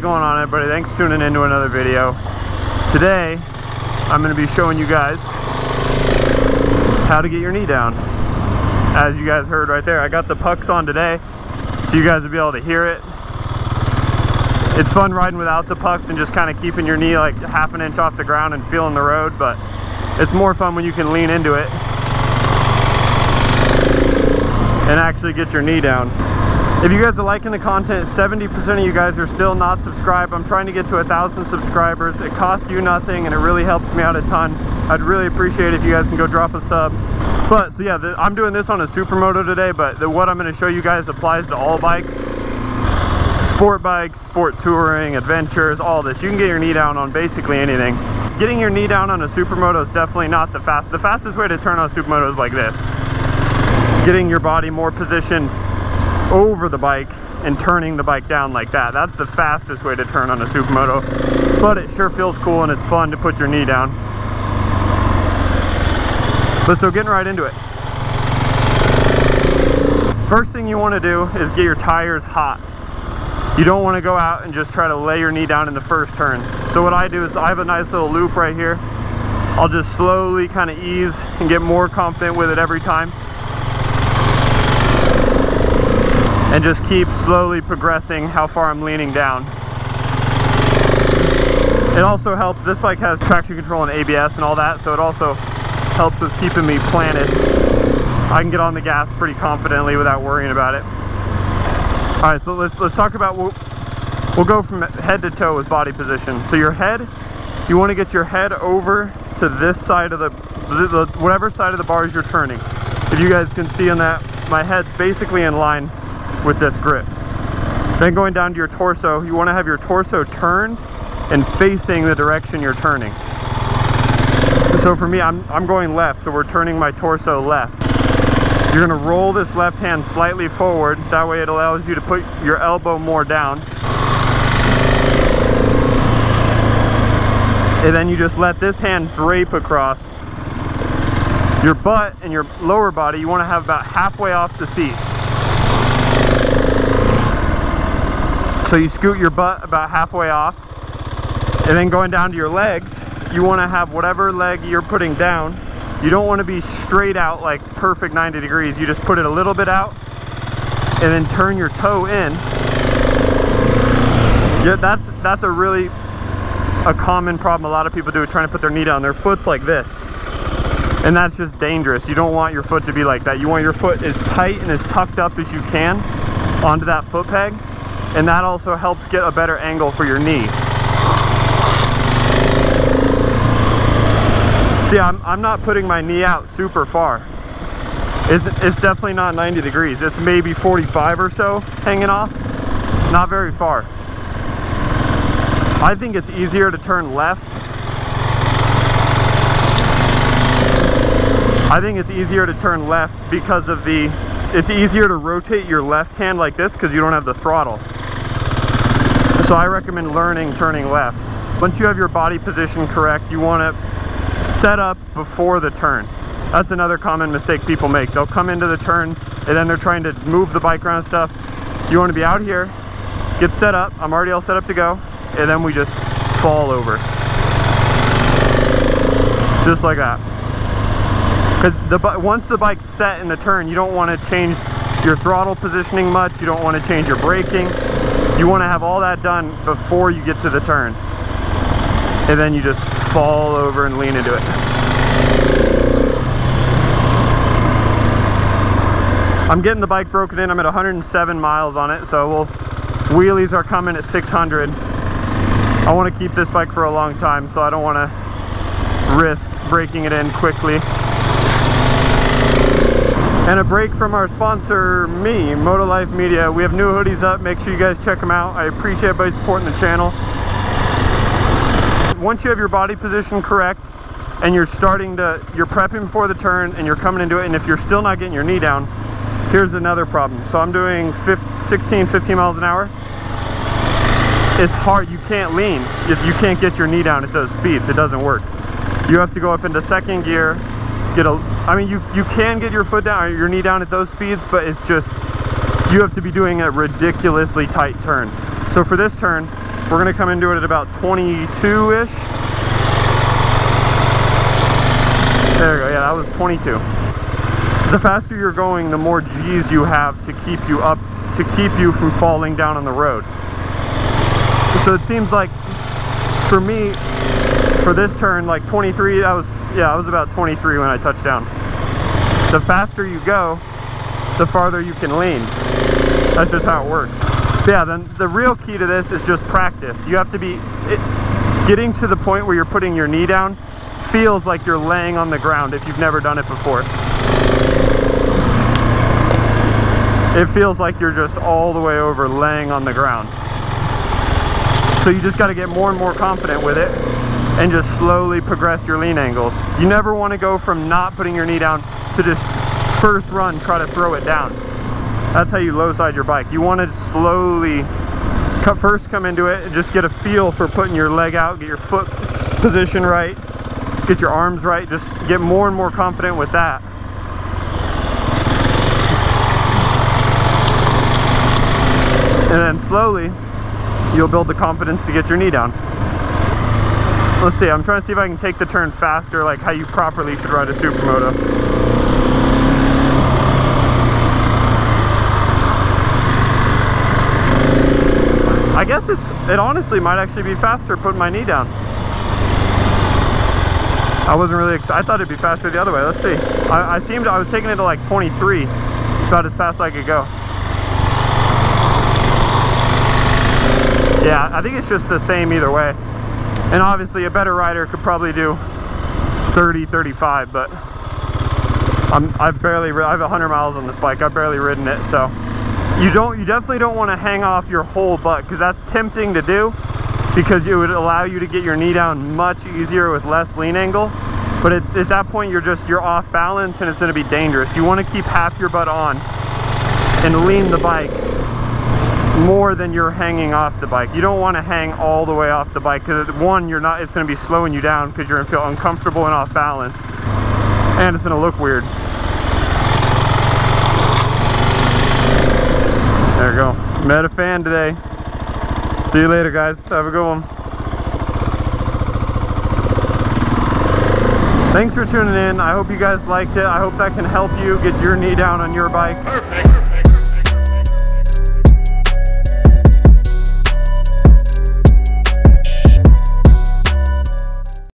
going on, everybody? Thanks for tuning into another video. Today I'm going to be showing you guys how to get your knee down. As you guys heard right there, I got the pucks on today so you guys will be able to hear it. It's fun riding without the pucks and just kind of keeping your knee like half an inch off the ground and feeling the road, but it's more fun when you can lean into it and actually get your knee down. If you guys are liking the content, 70% of you guys are still not subscribed. I'm trying to get to 1,000 subscribers. It costs you nothing and it really helps me out a ton. I'd really appreciate it if you guys can go drop a sub. But so yeah, I'm doing this on a supermoto today, but what I'm going to show you guys applies to all bikes. Sport bikes, sport touring, adventures, all this. You can get your knee down on basically anything. Getting your knee down on a supermoto is definitely not the fastest. The fastest way to turn on a supermoto is like this. Getting your body more positioned over the bike and turning the bike down like that. That's the fastest way to turn on a supermoto, but it sure feels cool and it's fun to put your knee down. But so getting right into it. First thing you want to do is get your tires hot. You don't want to go out and just try to lay your knee down in the first turn. So what I do is I have a nice little loop right here. I'll just slowly kind of ease and get more confident with it every time. And just keep slowly progressing how far I'm leaning down. It also helps, this bike has traction control and ABS and all that, so it also helps with keeping me planted. I can get on the gas pretty confidently without worrying about it. Alright, so let's talk about, we'll go from head to toe with body position. So your head, you want to get your head over to this side of the whatever side of the bars you're turning. If you guys can see on that, my head's basically in line with this grip. Then going down to your torso, you want to have your torso turned and facing the direction you're turning. So for me, I'm going left, so we're turning my torso left. You're going to roll this left hand slightly forward, that way it allows you to put your elbow more down. And then you just let this hand drape across. Your butt and your lower body, you want to have about halfway off the seat. So you scoot your butt about halfway off, and then going down to your legs, you want to have whatever leg you're putting down. You don't want to be straight out like perfect 90 degrees. You just put it a little bit out and then turn your toe in. Yeah, that's a common problem a lot of people do, trying to put their knee down. Their foot's like this. And that's just dangerous. You don't want your foot to be like that. You want your foot as tight and as tucked up as you can onto that foot peg. And that also helps get a better angle for your knee. See, I'm not putting my knee out super far. It's definitely not 90 degrees. It's maybe 45 or so hanging off. Not very far. I think it's easier to turn left. I think it's easier to turn left because of it's easier to rotate your left hand like this because you don't have the throttle. So I recommend learning turning left. Once you have your body position correct, you want to set up before the turn. That's another common mistake people make. They'll come into the turn and then they're trying to move the bike around and stuff. You want to be out here, get set up. I'm already all set up to go, and then we just fall over. Just like that. Because once the bike's set in the turn, you don't want to change your throttle positioning much. You don't want to change your braking. You want to have all that done before you get to the turn. And then you just fall over and lean into it. I'm getting the bike broken in. I'm at 107 miles on it, so wheelies are coming at 600. I want to keep this bike for a long time, so I don't want to risk breaking it in quickly. And a break from our sponsor, me, Moto Life Media. We have new hoodies up. Make sure you guys check them out. I appreciate everybody supporting the channel. Once you have your body position correct and you're prepping for the turn and you're coming into it, and if you're still not getting your knee down, here's another problem. So I'm doing 15 miles an hour. It's hard. You can't lean if you can't get your knee down at those speeds. It doesn't work. You have to go up into second gear, I mean, you can get your foot down or your knee down at those speeds, but it's just, you have to be doing a ridiculously tight turn. So for this turn, We're gonna come into it at about 22-ish. There we go, yeah, that was 22. The faster you're going, the more G's you have to keep you up, to keep you from falling down on the road. So it seems like, for me, for this turn, like 23, I was about 23 when I touched down. The faster you go, the farther you can lean. That's just how it works. But yeah, then the real key to this is just practice. You have to be, getting to the point where you're putting your knee down feels like you're laying on the ground if you've never done it before. It feels like you're just all the way over laying on the ground. So you just got to get more and more confident with it and just slowly progress your lean angles. You never want to go from not putting your knee down to just first run try to throw it down. That's how you low side your bike. You want to slowly first come into it and just get a feel for putting your leg out, get your foot position right, get your arms right, just get more and more confident with that. And then slowly you'll build the confidence to get your knee down. Let's see, I'm trying to see if I can take the turn faster, like how you properly should ride a supermoto. I guess it honestly might actually be faster putting my knee down. I wasn't really excited. I thought it'd be faster the other way. Let's see. I was taking it to like 23, about as fast as I could go. Yeah, I think it's just the same either way. And obviously a better rider could probably do 30, 35, but I have 100 miles on this bike. I've barely ridden it, so you definitely don't want to hang off your whole butt, because that's tempting to do, because it would allow you to get your knee down much easier with less lean angle. But at that point you're off balance and it's going to be dangerous. You want to keep half your butt on and lean the bike more than you're hanging off the bike. You don't want to hang all the way off the bike, because one, it's going to be slowing you down because you're going to feel uncomfortable and off balance, and it's going to look weird. There we go. Met a fan today. See you later, guys. Have a good one. Thanks for tuning in. I hope you guys liked it. I hope that can help you get your knee down on your bike. Perfect.